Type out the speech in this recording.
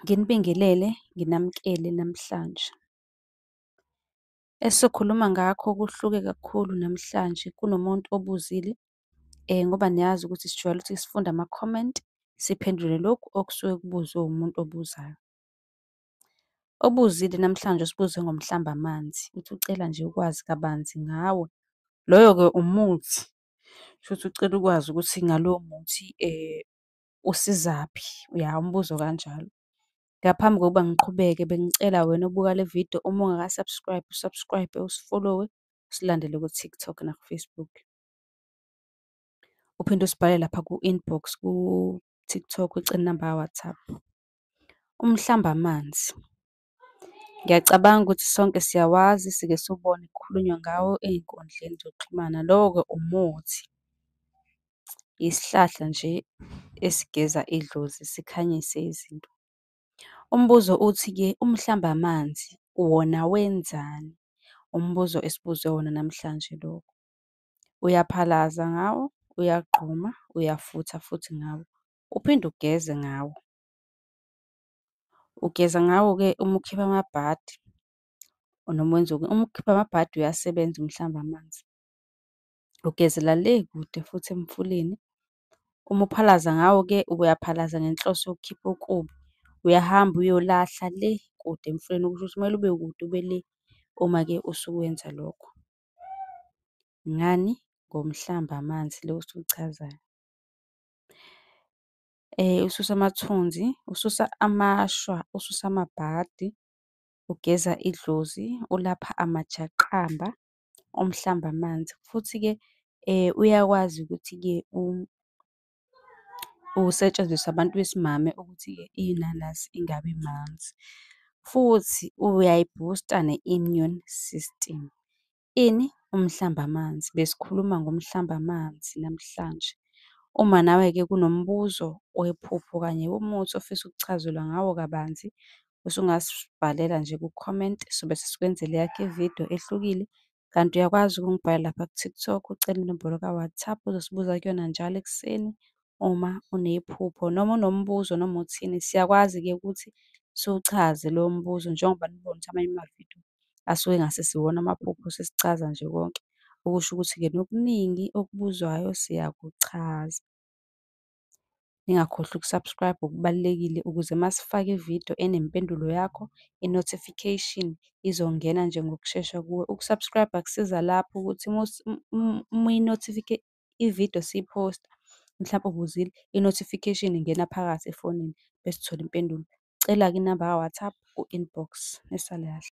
Nginibingelele, nginamukele namhlanje. Esizokhuluma ngakho kuhluke kakhulu namhlanje. Kunomuntu obuzile, ngoba niyazi ukuthi sijwayele ukuthi sifunde amakhomenti, siphendule lokhu okusuke kubuzwe umuntu obuzayo. Obuzile namhlanje usibuze ngomhlamba amanzi, uthi ucela nje ukwazi kabanzi ngawo. Loyo-ke umuthi, kushuthi ucela ukwazi ukuthi ngalowo muthi usizaphi, ya umbuzo kanjalo. Ngaphambi kokuba ngiqhubeke, bengicela wena obuka le video uma ungaka-subscribe, u-subscribe, usi-follow-we, usilandele ku-TikTok naku-Facebook. Uphinde usibhale lapha ku-inbox ku-TikTok ucele inamba ka-WhatsApp. Umhlamba amanzi, ngiyacabanga ukuthi sonke siyawazi, sike siwubone kukhulunywa ngawo ey'nkundleni zokuxhumana. Lowo-ke umuthi, isihlahla nje esigeza idlozi sikhanyise izinto. Umbuzo uthi-ke umhlamba amanzi wona wenzani? Umbuzo esibuzwe wona namhlanje lowo. Uyaphalaza ngawo, uyagquma, uyafutha futhi ngawo, uphinde ugeze ngawo. Ugeza ngawo-ke uma ukhipha amabhadi noma wenza uma ukhipha amabhadi uyasebenza umhlamba amanzi. Ugezela le kude futhi emfuleni. Uma uphalaza ngawo-ke, uyaphalaza ngenhloso yokukhipha ukubi. Uyahamba uyolahla le kude emfuleni, okusho ukuthi kumele ube kude ube le uma-ke usuwenza lokho. Ngani? Ngomhlamba amanzi lo esiwuchazayo. Ususa amathunzi, ususa amashwa, ususa amabhadi, ugeza idlozi, ulapha amajaqamba omhlamba amanzi. Futhi-ke uyakwazi ukuthi-ke usetshenziswe abantu besimame ukuthi-ke inanasi ingabi manzi. Futhi uyayibhusta ne-immune system. Ini? Umhlamba amanzi. Besikhuluma ngomhlamba amanzi namhlanje. Uma nawe-ke kunombuzo wephupho kanye womuthi ofisa ukuchazelwa ngawo kabanzi, usungasibhalela nje ku-comment, sobe sesikwenzela eyakho ividiyo ehlukile. Kanti uyakwazi ukungibhalela lapha ku-TikTok, ucele inombolo ka-WhatsApp ozosibuza kuyona njalo ekuseni uma unephupho noma unombuzo noma uthini. Siyakwazi-ke ukuthi siwuchaze lowo mbuzo njengoba nibona ukuthi amanye amavidiyo asuke engasesiwona amaphupho, sesichaza nje konke. Okusho ukuthi-ke nokuningi okubuzwayo siyakuchaza. Ningakhohlwa uku-subscribe, okubalulekile ukuze masifaka ividiyo enempendulo yakho, i-notification izongena nje ngokushesha kuwe. Uku-subscribe kusiza lapho ukuthi ividiyo siyiphosta, mhlampe ubuzile, i-notification ingena phakathi efonini bese uthola impendulo. Cela-ke inamba ka-WhatsApp ku-inbox. Nisale kahle.